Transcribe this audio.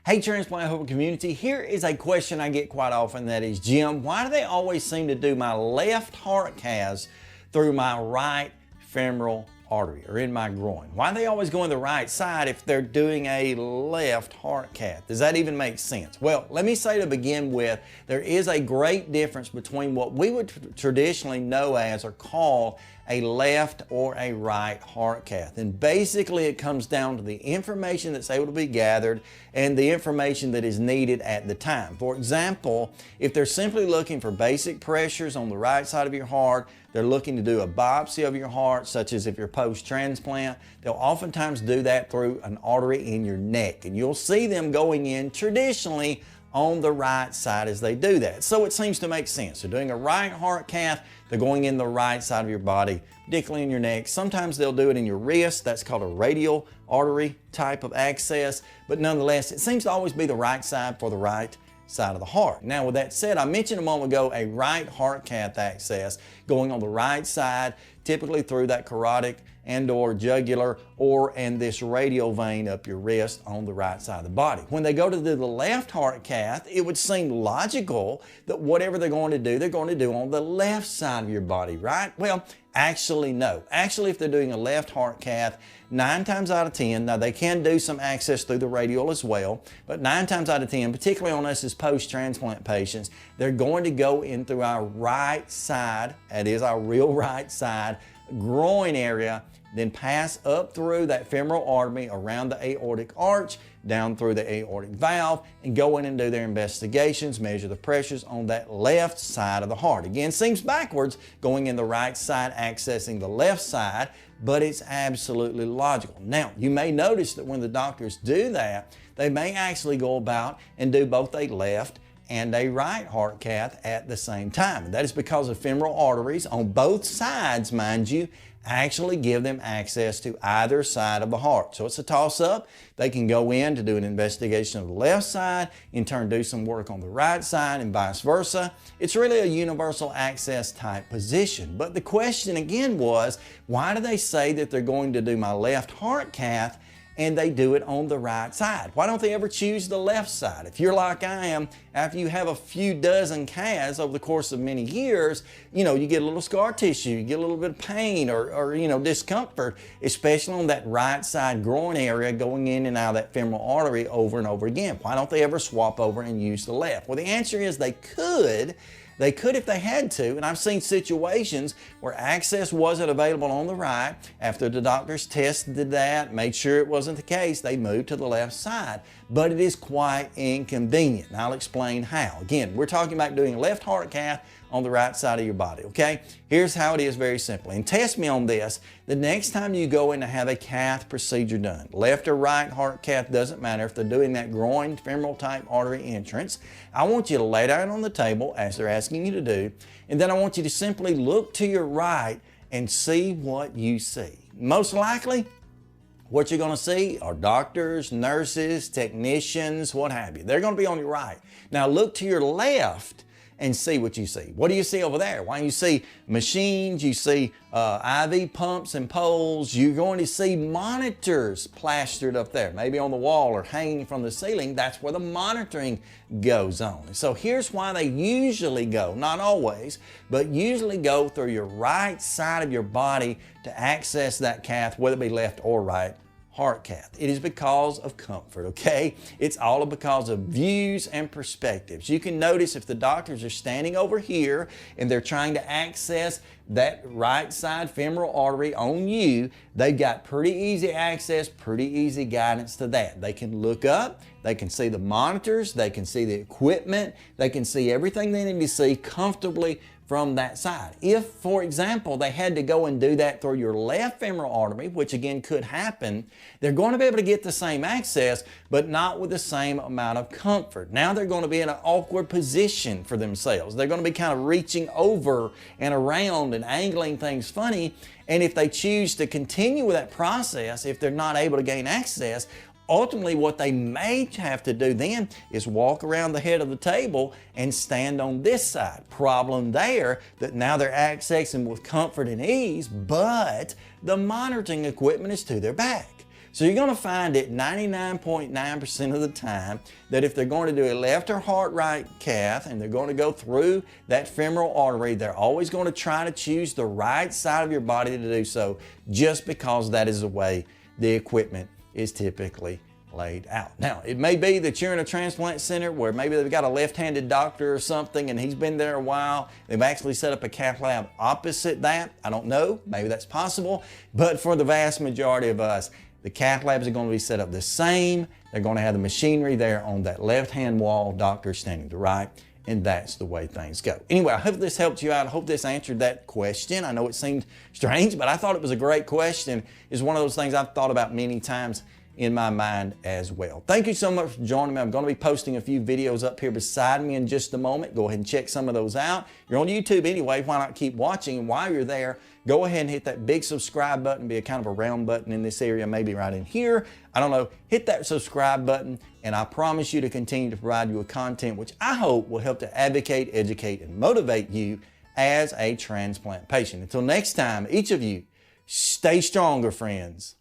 Hey Transplant Helper community, here is a question I get quite often, that is, Jim, why do they always seem to do my left heart caths through my right femoral artery or in my groin? Why do they always go on the right side if they're doing a left heart cath? Does that even make sense? Well, let me say to begin with, there is a great difference between what we would traditionally know as or call a left or a right heart cath. And basically it comes down to the information that's able to be gathered and the information that is needed at the time. For example, if they're simply looking for basic pressures on the right side of your heart, they're looking to do a biopsy of your heart, such as if you're post-transplant, they'll oftentimes do that through an artery in your neck. And you'll see them going in traditionally on the right side as they do that. So it seems to make sense. They're doing a right heart cath, they're going in the right side of your body, particularly in your neck. Sometimes they'll do it in your wrist. That's called a radial artery type of access. But nonetheless, it seems to always be the right side for the right side of the heart. Now, with that said, I mentioned a moment ago a right heart cath access going on the right side, typically through that carotid and or jugular and this radial vein up your wrist on the right side of the body. When they go to do the left heart cath, it would seem logical that whatever they're going to do, they're going to do on the left side of your body, right? Well, actually no. Actually, if they're doing a left heart cath, 9 times out of 10, now they can do some access through the radial as well, but 9 times out of 10, particularly on us as post-transplant patients, they're going to go in through our right side, that is our real right side, groin area, then pass up through that femoral artery around the aortic arch, down through the aortic valve, and go in and do their investigations, measure the pressures on that left side of the heart. Again, seems backwards, going in the right side, accessing the left side, but it's absolutely logical. Now, you may notice that when the doctors do that, they may actually go about and do both a left and a right heart cath at the same time. And that is because the femoral arteries on both sides, mind you, actually give them access to either side of the heart. So it's a toss-up. They can go in to do an investigation of the left side, in turn do some work on the right side, and vice versa. It's really a universal access type position. But the question again was, why do they say that they're going to do my left heart cath and they do it on the right side? Why don't they ever choose the left side? If you're like I am, after you have a few dozen caths over the course of many years, you get a little scar tissue, you get a little bit of pain or discomfort, especially on that right side groin area going in and out of that femoral artery over and over again. Why don't they ever swap over and use the left? Well, the answer is they could. They could if they had to, and I've seen situations where access wasn't available on the right. After the doctors tested that, made sure it wasn't the case, they moved to the left side. But it is quite inconvenient, and I'll explain how. Again, we're talking about doing a left heart cath on the right side of your body, okay? Here's how it is very simply, and test me on this. The next time you go in to have a cath procedure done, left or right heart cath, doesn't matter if they're doing that groin femoral type artery entrance, I want you to lay down on the table as they're asking you to do, and then I want you to simply look to your right and see what you see. Most likely, what you're going to see are doctors, nurses, technicians, what have you. They're going to be on your right. Now look to your left and see what you see. What do you see over there? Why, you see machines, you see IV pumps and poles, you're going to see monitors plastered up there, maybe on the wall or hanging from the ceiling. That's where the monitoring goes on. So here's why they usually go, not always, but usually go through your right side of your body to access that cath, whether it be left or right heart cath. It is because of comfort, okay? It's all because of views and perspectives. You can notice if the doctors are standing over here and they're trying to access that right side femoral artery on you, they've got pretty easy access, pretty easy guidance to that. They can look up, they can see the monitors, they can see the equipment, they can see everything they need to see comfortably from that side. If, for example, they had to go and do that through your left femoral artery, which again could happen, they're going to be able to get the same access, but not with the same amount of comfort. Now they're going to be in an awkward position for themselves. They're going to be kind of reaching over and around and angling things funny, and if they choose to continue with that process, if they're not able to gain access, ultimately what they may have to do then is walk around the head of the table and stand on this side. Problem there, that now they're accessing with comfort and ease, but the monitoring equipment is to their back. So you're going to find it 99.9% of the time that if they're going to do a left or right cath and they're going to go through that femoral artery, they're always going to try to choose the right side of your body to do so, just because that is the way the equipment is typically laid out. Now, it may be that you're in a transplant center where maybe they've got a left-handed doctor or something and he's been there a while. They've actually set up a cath lab opposite that. I don't know, maybe that's possible. But for the vast majority of us, the cath labs are going to be set up the same. They're going to have the machinery there on that left-hand wall, doctor standing to the right, and that's the way things go. Anyway, I hope this helped you out. I hope this answered that question. I know it seemed strange, but I thought it was a great question. It's one of those things I've thought about many times in my mind as well. Thank you so much for joining me. I'm going to be posting a few videos up here beside me in just a moment. Go ahead and check some of those out. You're on YouTube anyway. Why not keep watching? And while you're there, go ahead and hit that big subscribe button. Be a kind of a round button in this area, maybe right in here. I don't know. Hit that subscribe button, and I promise you to continue to provide you with content which I hope will help to advocate, educate, and motivate you as a transplant patient. Until next time, each of you, stay stronger, friends.